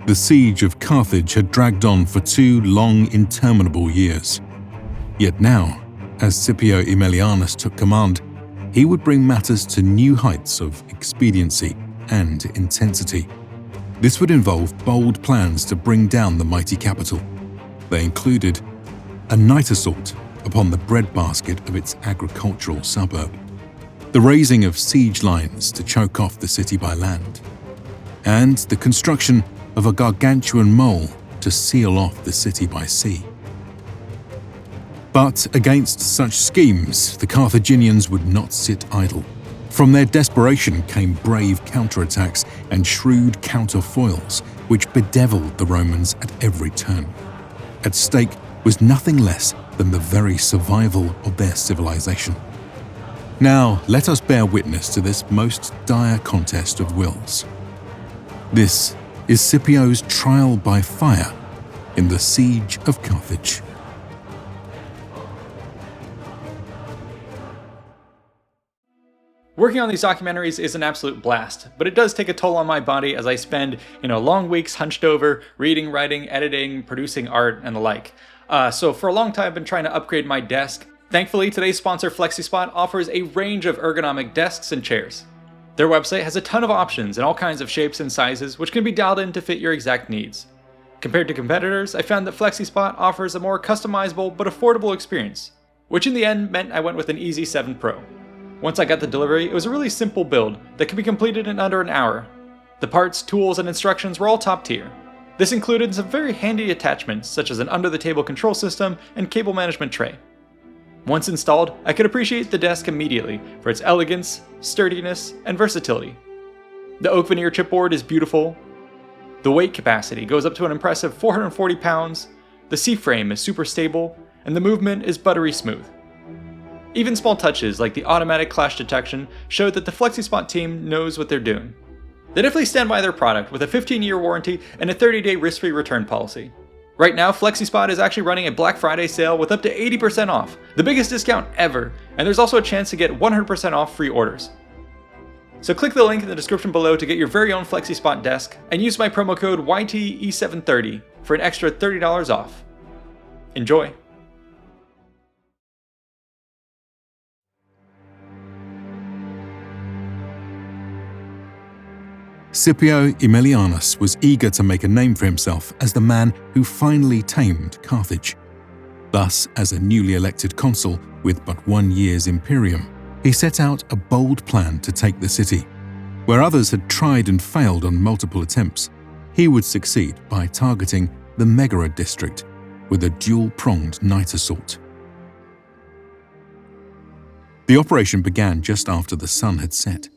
The Siege of Carthage had dragged on for 2 long, interminable years. Yet now, as Scipio Aemelianus took command, he would bring matters to new heights of expediency and intensity. This would involve bold plans to bring down the mighty capital. They included a night assault upon the breadbasket of its agricultural suburb, the raising of siege lines to choke off the city by land, and the construction of a gargantuan mole to seal off the city by sea. But against such schemes, the Carthaginians would not sit idle. From their desperation came brave counterattacks and shrewd counterfoils, which bedeviled the Romans at every turn. At stake was nothing less than the very survival of their civilization. Now, let us bear witness to this most dire contest of wills. This is Scipio's trial by fire in the Siege of Carthage. Working on these documentaries is an absolute blast, but it does take a toll on my body as I spend, long weeks hunched over, reading, writing, editing, producing art, and the like. So for a long time I've been trying to upgrade my desk. Thankfully, today's sponsor FlexiSpot offers a range of ergonomic desks and chairs. Their website has a ton of options in all kinds of shapes and sizes, which can be dialed in to fit your exact needs. Compared to competitors, I found that FlexiSpot offers a more customizable but affordable experience, which in the end meant I went with an Easy 7 Pro. Once I got the delivery, it was a really simple build that could be completed in under an hour. The parts, tools, and instructions were all top tier. This included some very handy attachments such as an under-the-table control system and cable management tray. Once installed, I could appreciate the desk immediately for its elegance, sturdiness, and versatility. The oak veneer chipboard is beautiful. The weight capacity goes up to an impressive 440 pounds, the C-frame is super stable, and the movement is buttery smooth. Even small touches like the automatic clash detection showed that the FlexiSpot team knows what they're doing. They definitely stand by their product with a 15-year warranty and a 30-day risk-free return policy. Right now, FlexiSpot is actually running a Black Friday sale with up to 80% off, the biggest discount ever, and there's also a chance to get 100% off free orders. So click the link in the description below to get your very own FlexiSpot desk and use my promo code YTE730 for an extra $30 off. Enjoy! Scipio Aemelianus was eager to make a name for himself as the man who finally tamed Carthage. Thus, as a newly elected consul with but 1 year's imperium, he set out a bold plan to take the city. Where others had tried and failed on multiple attempts, he would succeed by targeting the Megara district with a dual-pronged night assault. The operation began just after the sun had set.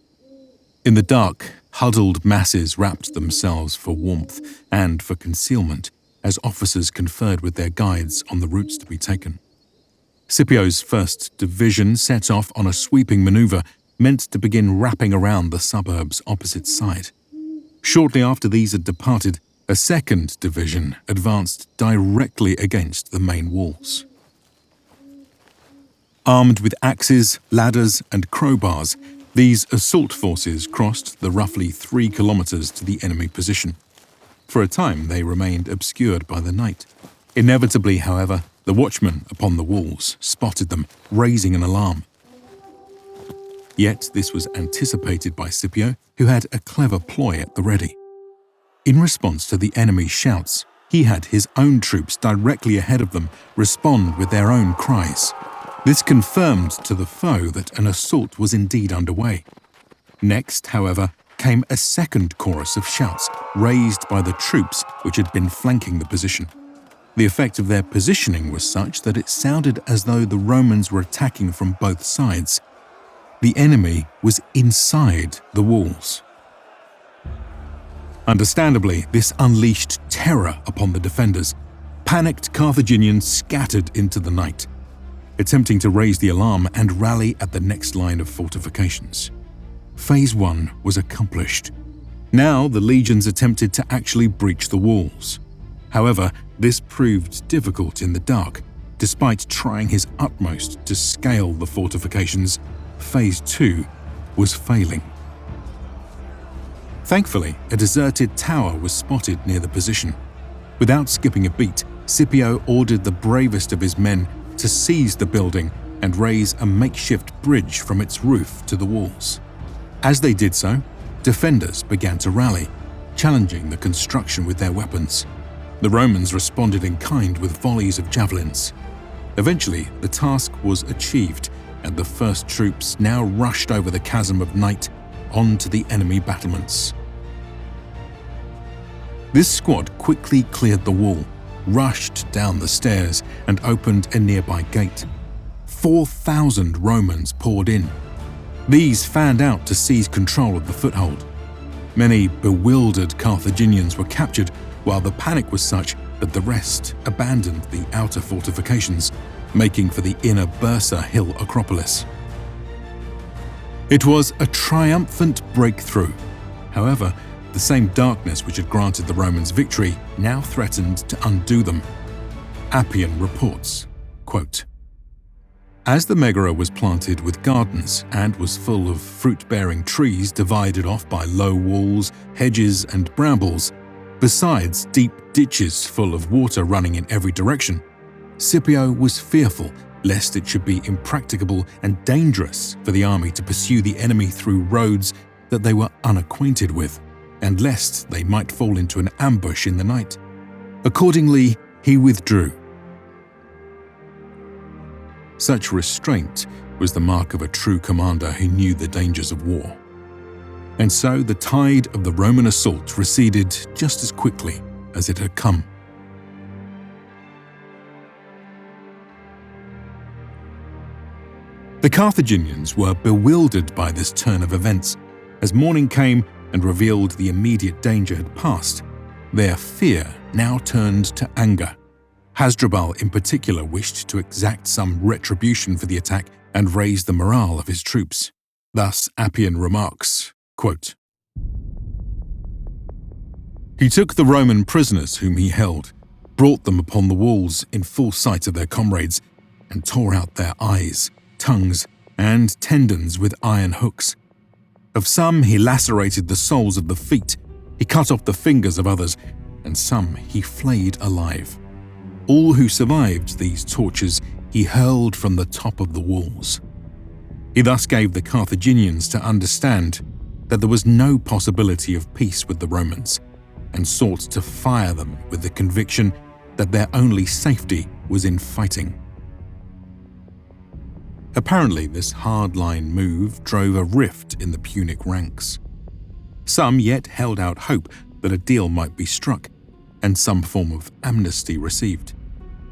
In the dark, huddled masses wrapped themselves for warmth and for concealment as officers conferred with their guides on the routes to be taken. Scipio's 1st Division set off on a sweeping maneuver meant to begin wrapping around the suburb's opposite side. Shortly after these had departed, a 2nd Division advanced directly against the main walls. Armed with axes, ladders, and crowbars, these assault forces crossed the roughly 3 kilometers to the enemy position. For a time, they remained obscured by the night. Inevitably, however, the watchman upon the walls spotted them, raising an alarm. Yet this was anticipated by Scipio, who had a clever ploy at the ready. In response to the enemy's shouts, he had his own troops directly ahead of them respond with their own cries. This confirmed to the foe that an assault was indeed underway. Next, however, came a 2nd chorus of shouts raised by the troops which had been flanking the position. The effect of their positioning was such that it sounded as though the Romans were attacking from both sides. The enemy was inside the walls. Understandably, this unleashed terror upon the defenders. Panicked Carthaginians scattered into the night, attempting to raise the alarm and rally at the next line of fortifications. Phase 1 was accomplished. Now the legions attempted to actually breach the walls. However, this proved difficult in the dark. Despite trying his utmost to scale the fortifications, Phase 2 was failing. Thankfully, a deserted tower was spotted near the position. Without skipping a beat, Scipio ordered the bravest of his men to seize the building and raise a makeshift bridge from its roof to the walls. As they did so, defenders began to rally, challenging the construction with their weapons. The Romans responded in kind with volleys of javelins. Eventually, the task was achieved, and the first troops now rushed over the chasm of night onto the enemy battlements. This squad quickly cleared the wall, rushed down the stairs, and opened a nearby gate. 4,000 Romans poured in. These fanned out to seize control of the foothold. Many bewildered Carthaginians were captured, while the panic was such that the rest abandoned the outer fortifications, making for the inner Bursa Hill Acropolis. It was a triumphant breakthrough. However, the same darkness which had granted the Romans victory now threatened to undo them. Appian reports, quote, "As the Megara was planted with gardens and was full of fruit-bearing trees divided off by low walls, hedges, and brambles, besides deep ditches full of water running in every direction, Scipio was fearful lest it should be impracticable and dangerous for the army to pursue the enemy through roads that they were unacquainted with, and lest they might fall into an ambush in the night. Accordingly, he withdrew." Such restraint was the mark of a true commander who knew the dangers of war. And so the tide of the Roman assault receded just as quickly as it had come. The Carthaginians were bewildered by this turn of events. As morning came and revealed the immediate danger had passed, their fear now turned to anger. Hasdrubal in particular wished to exact some retribution for the attack and raise the morale of his troops. Thus Appian remarks, quote, "He took the Roman prisoners whom he held, brought them upon the walls in full sight of their comrades, and tore out their eyes, tongues, and tendons with iron hooks. Of some he lacerated the soles of the feet, he cut off the fingers of others, and some he flayed alive. All who survived these tortures he hurled from the top of the walls." He thus gave the Carthaginians to understand that there was no possibility of peace with the Romans, and sought to fire them with the conviction that their only safety was in fighting. Apparently, this hardline move drove a rift in the Punic ranks. Some yet held out hope that a deal might be struck, and some form of amnesty received.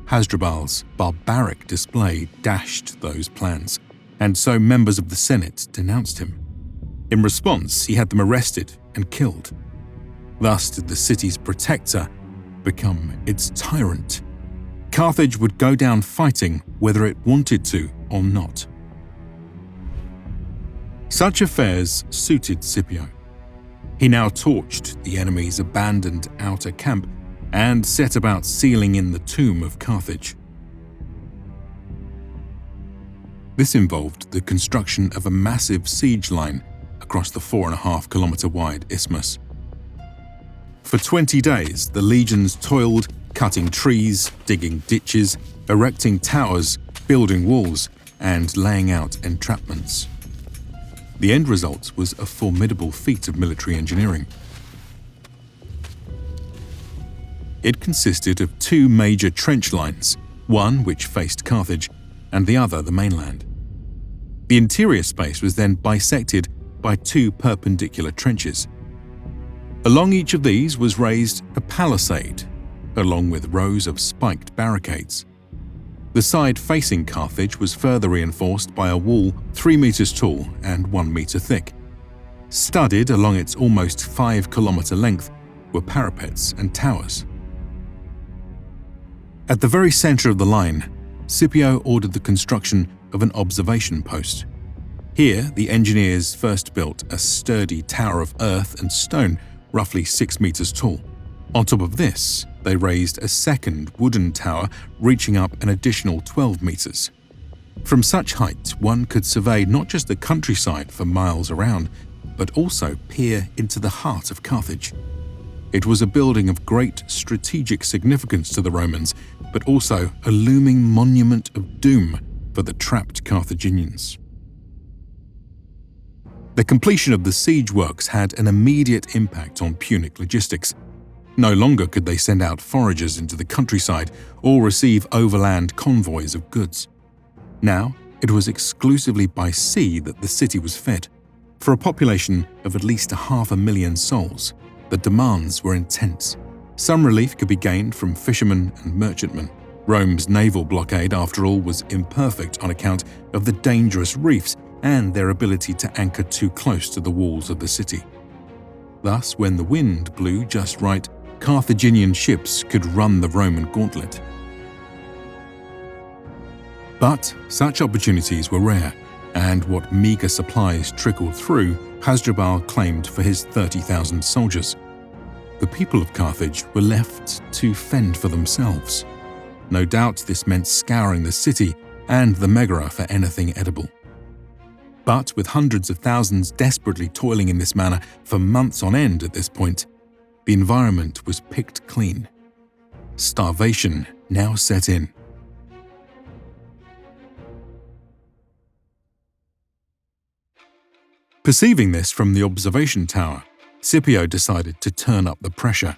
Hasdrubal's barbaric display dashed those plans, and so members of the Senate denounced him. In response, he had them arrested and killed. Thus did the city's protector become its tyrant. Carthage would go down fighting whether it wanted to or not. Such affairs suited Scipio. He now torched the enemy's abandoned outer camp and set about sealing in the tomb of Carthage. This involved the construction of a massive siege line across the 4.5-kilometer wide isthmus. For 20 days, the legions toiled, cutting trees, digging ditches, erecting towers, building walls, and laying out entrapments. The end result was a formidable feat of military engineering. It consisted of two major trench lines, one which faced Carthage and the other the mainland. The interior space was then bisected by two perpendicular trenches. Along each of these was raised a palisade, along with rows of spiked barricades. The side facing Carthage was further reinforced by a wall 3 meters tall and 1 meter thick. Studded along its almost 5-kilometer length were parapets and towers. At the very center of the line, Scipio ordered the construction of an observation post. Here, the engineers first built a sturdy tower of earth and stone, roughly 6 meters tall. On top of this, they raised a second wooden tower reaching up an additional 12 meters. From such height, one could survey not just the countryside for miles around, but also peer into the heart of Carthage. It was a building of great strategic significance to the Romans, but also a looming monument of doom for the trapped Carthaginians. The completion of the siege works had an immediate impact on Punic logistics. No longer could they send out foragers into the countryside or receive overland convoys of goods. Now, it was exclusively by sea that the city was fed. For a population of at least 500,000 souls, the demands were intense. Some relief could be gained from fishermen and merchantmen. Rome's naval blockade, after all, was imperfect on account of the dangerous reefs and their ability to anchor too close to the walls of the city. Thus, when the wind blew just right, Carthaginian ships could run the Roman gauntlet. But such opportunities were rare, and what meager supplies trickled through, Hasdrubal claimed for his 30,000 soldiers. The people of Carthage were left to fend for themselves. No doubt this meant scouring the city and the Megara for anything edible. But with hundreds of thousands desperately toiling in this manner for months on end at this point, the environment was picked clean. Starvation now set in. Perceiving this from the observation tower, Scipio decided to turn up the pressure.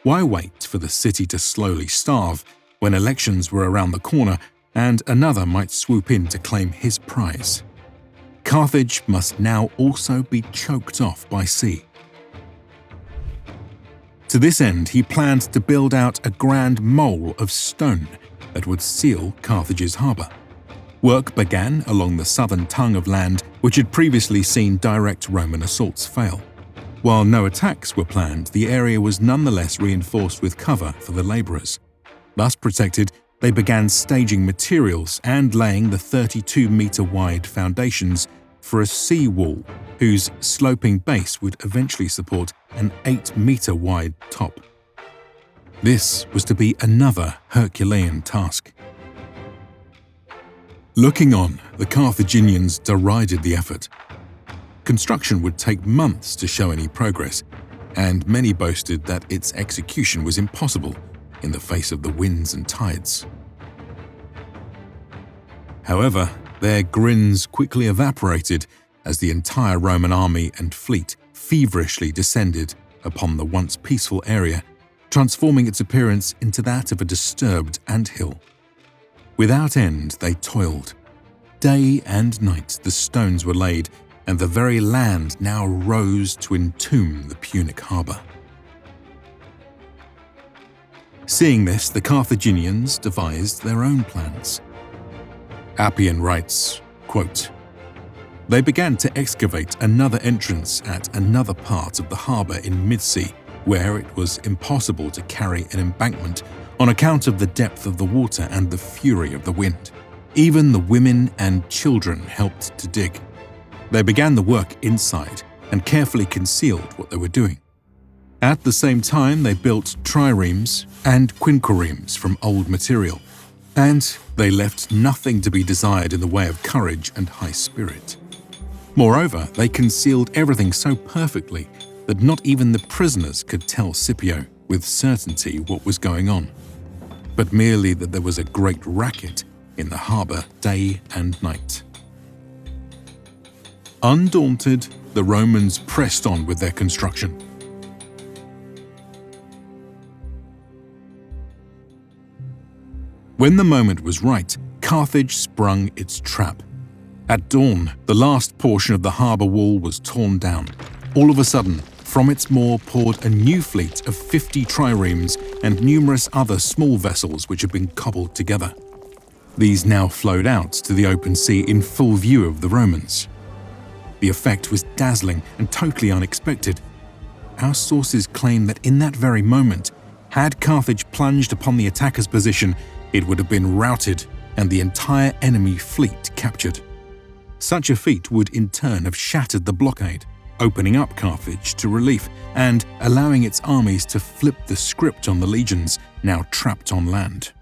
Why wait for the city to slowly starve when elections were around the corner and another might swoop in to claim his prize? Carthage must now also be choked off by sea. To this end, he planned to build out a grand mole of stone that would seal Carthage's harbour. Work began along the southern tongue of land which had previously seen direct Roman assaults fail. While no attacks were planned, the area was nonetheless reinforced with cover for the labourers. Thus protected, they began staging materials and laying the 32-metre-wide foundations for a sea wall whose sloping base would eventually support an 8-metre-wide top. This was to be another Herculean task. Looking on, the Carthaginians derided the effort. Construction would take months to show any progress, and many boasted that its execution was impossible in the face of the winds and tides. However, their grins quickly evaporated as the entire Roman army and fleet feverishly descended upon the once peaceful area, transforming its appearance into that of a disturbed anthill. Without end they toiled. Day and night the stones were laid, and the very land now rose to entomb the Punic harbour. Seeing this, the Carthaginians devised their own plans. Appian writes, quote, "They began to excavate another entrance at another part of the harbour in mid-sea, where it was impossible to carry an embankment on account of the depth of the water and the fury of the wind. Even the women and children helped to dig. They began the work inside and carefully concealed what they were doing. At the same time, they built triremes and quinqueremes from old material, and they left nothing to be desired in the way of courage and high spirit. Moreover, they concealed everything so perfectly that not even the prisoners could tell Scipio with certainty what was going on, but merely that there was a great racket in the harbour day and night." Undaunted, the Romans pressed on with their construction. When the moment was right, Carthage sprung its trap. At dawn, the last portion of the harbour wall was torn down. All of a sudden, from its moor poured a new fleet of 50 triremes and numerous other small vessels which had been cobbled together. These now flowed out to the open sea in full view of the Romans. The effect was dazzling and totally unexpected. Our sources claim that in that very moment, had Carthage plunged upon the attacker's position, it would have been routed and the entire enemy fleet captured. Such a feat would in turn have shattered the blockade, opening up Carthage to relief and allowing its armies to flip the script on the legions now trapped on land.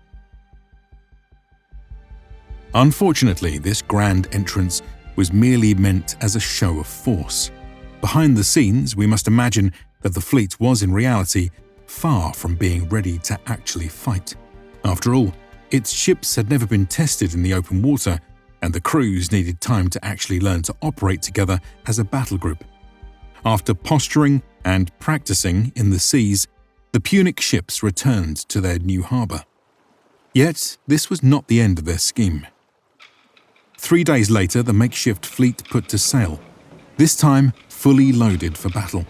Unfortunately, this grand entrance was merely meant as a show of force. Behind the scenes, we must imagine that the fleet was in reality far from being ready to actually fight. After all, its ships had never been tested in the open water, and the crews needed time to actually learn to operate together as a battle group. After posturing and practicing in the seas, the Punic ships returned to their new harbour. Yet, this was not the end of their scheme. 3 days later, the makeshift fleet put to sail, this time fully loaded for battle.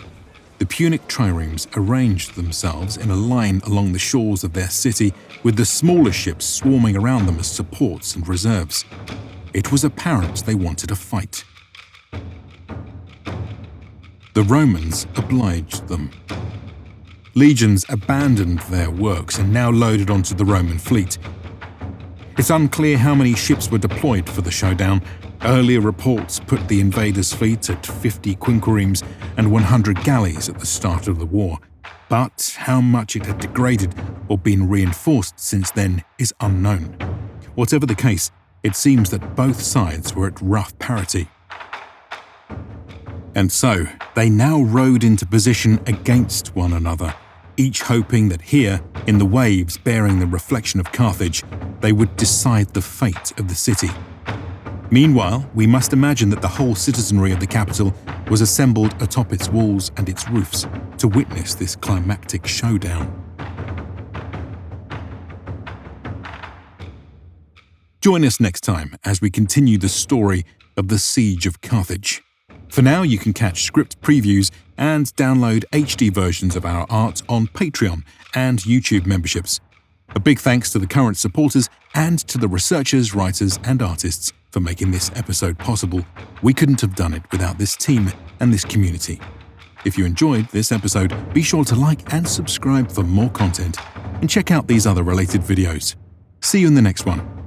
The Punic triremes arranged themselves in a line along the shores of their city, with the smaller ships swarming around them as supports and reserves. It was apparent they wanted a fight. The Romans obliged them. Legions abandoned their works and now loaded onto the Roman fleet. It's unclear how many ships were deployed for the showdown. Earlier reports put the invaders' fleet at 50 quinquiremes and 100 galleys at the start of the war, but how much it had degraded or been reinforced since then is unknown. Whatever the case, it seems that both sides were at rough parity. And so, they now rode into position against one another, each hoping that here, in the waves bearing the reflection of Carthage, they would decide the fate of the city. Meanwhile, we must imagine that the whole citizenry of the capital was assembled atop its walls and its roofs to witness this climactic showdown. Join us next time as we continue the story of the Siege of Carthage. For now, you can catch script previews and download HD versions of our art on Patreon and YouTube memberships. A big thanks to the current supporters and to the researchers, writers, and artists for making this episode possible. We couldn't have done it without this team and this community. If you enjoyed this episode, be sure to like and subscribe for more content, and check out these other related videos. See you in the next one.